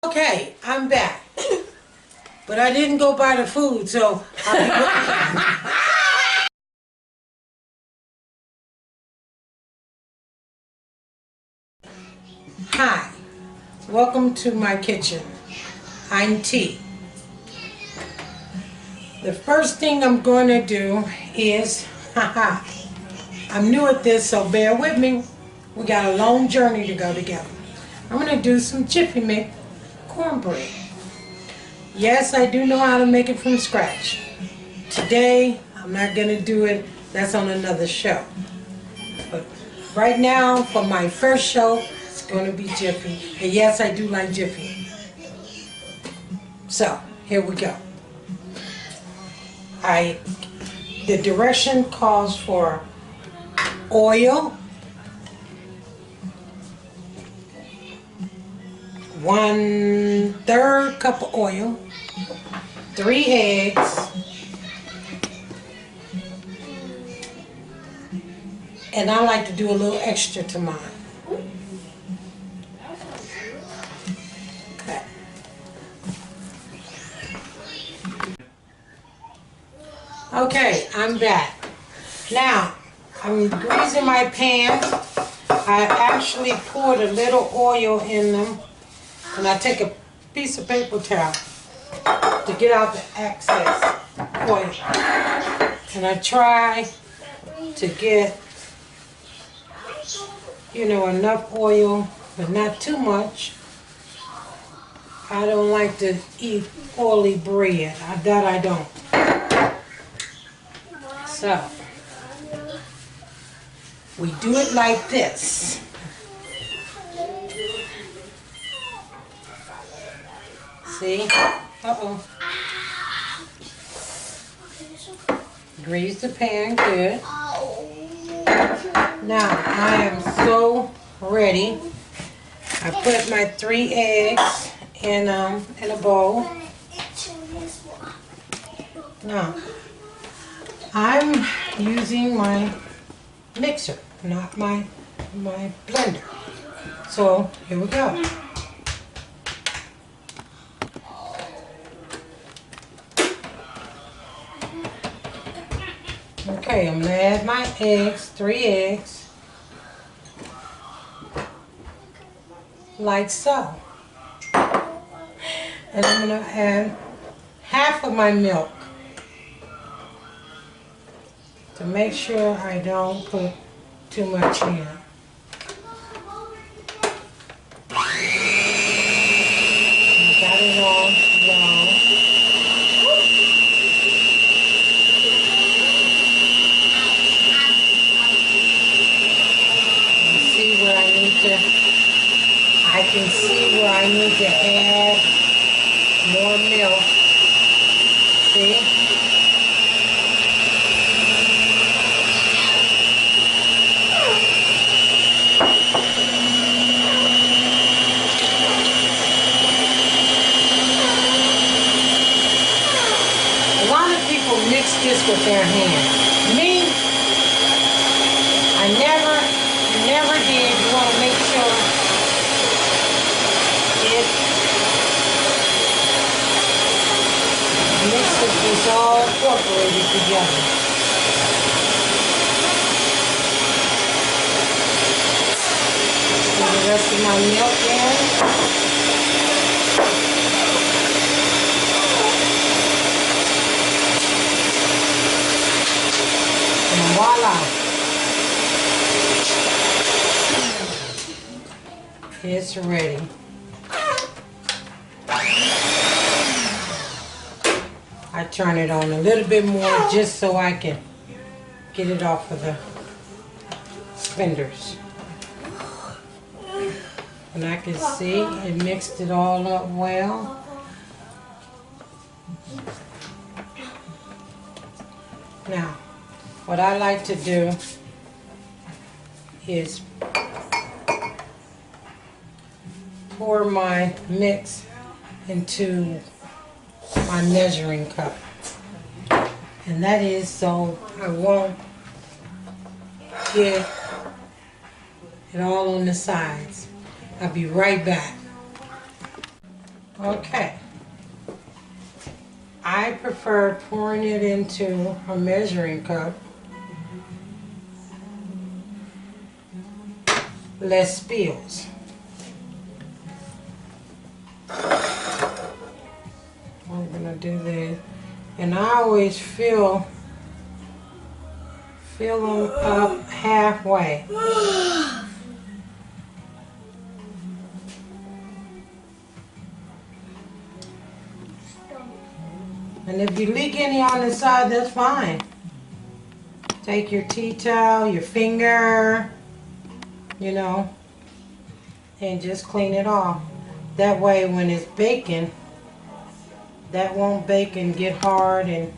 Okay, I'm back. But I didn't go buy the food, so I'll be Hi, welcome to my kitchen. I'm T. The first thing I'm going to do is, I'm new at this, so bear with me. We got a long journey to go together. I'm going to do some Jiffy mix cornbread. Yes, I do know how to make it from scratch. Today, I'm not going to do it. That's on another show. But right now, for my first show, it's going to be Jiffy. And yes, I do like Jiffy. So, here we go. The direction calls for oil, 1/3 cup of oil, 3 eggs, and I like to do a little extra to mine. Okay. Okay, I'm back. Now, I'm greasing my pan. I actually poured a little oil in them, and I take a piece of paper towel to get out the excess oil. And I try to get, enough oil, but not too much. I don't like to eat oily bread. That I don't. So, we do it like this. See? Uh-oh. Grease the pan good. Now, I am so ready. I put my 3 eggs in a bowl. Now, I'm using my mixer, not my blender. So, here we go. Okay, I'm going to add my eggs, 3 eggs, like so. And I'm going to add half of my milk to make sure I don't put too much in. Got it all low. I can see where I need to add more milk. See? A lot of people mix this with their hand. Me, I never did. You want to make sure mixes is all incorporated together. Put the rest of my milk in. And voila. It's ready. I turn it on a little bit more just so I can get it off of the fenders. And I can see it mixed it all up well. Now, what I like to do is pour my mix into my measuring cup, and that is so I won't get it all on the sides. I'll be right back. Okay. I prefer pouring it into a measuring cup. Less spills. I'm gonna do this, and I always fill them up halfway. And if you leak any on the side, that's fine. Take your tea towel, your finger, you know, and just clean it off. That way when it's baking, that won't bake and get hard and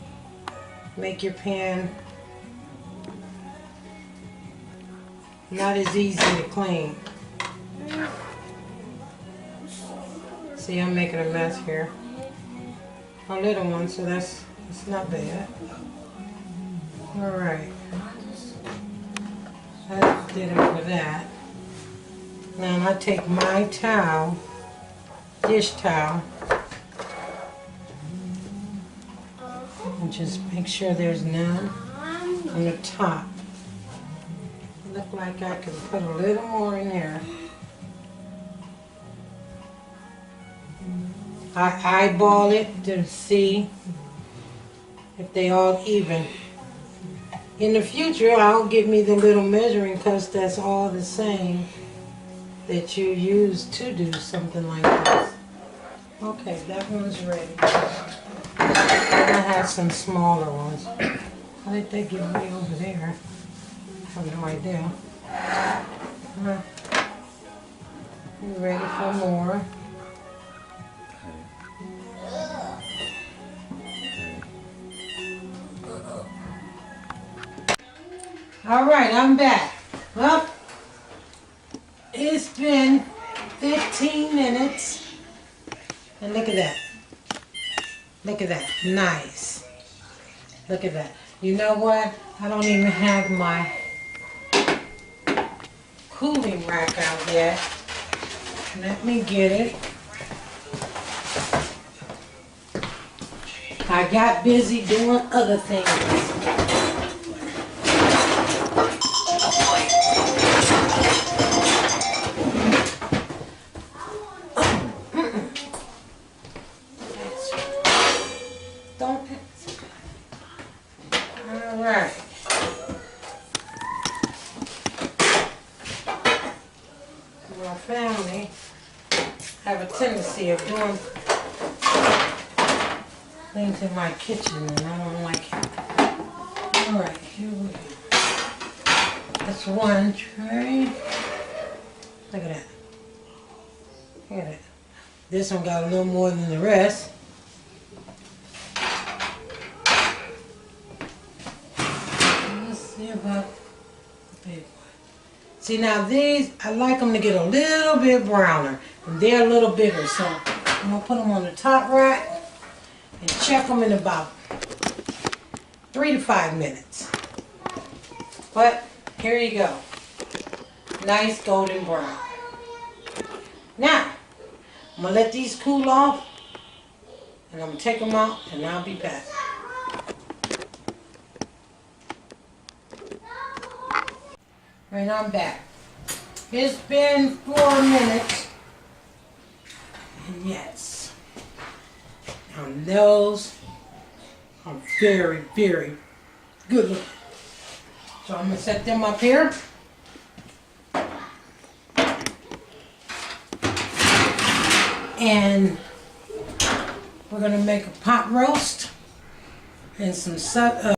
make your pan not as easy to clean. See, I'm making a mess here. A little one, so it's not bad. Alright. That did it for that. Now I take my towel, dish towel, and just make sure there's none on the top. Look like I can put a little more in there. I eyeball it to see if they all even. In the future, I'll get me the little measuring cups that's all the same that you use to do something like this. Okay, that one's ready. And I have some smaller ones. How did they get way over there? I have no idea. You ready for more? All right, I'm back. Well, it's been 15 minutes. And look at that. Look at that. Nice. Look at that. You know what? I don't even have my cooling rack out yet. Let me get it. I got busy doing other things. Alright. My family have a tendency of doing things in my kitchen and I don't like it. Alright, here we go. That's one tray. Look at that. Look at that. This one got a little more than the rest. About the big one. See, now these, I like them to get a little bit browner, and they're a little bigger, so I'm going to put them on the top rack and check them in about 3 to 5 minutes. But here you go. Nice golden brown. Now, I'm going to let these cool off, and I'm going to take them out, and I'll be back. And I'm back. It's been 4 minutes. And yes. Now those are very, very good looking. So I'm going to set them up here. And we're going to make a pot roast and some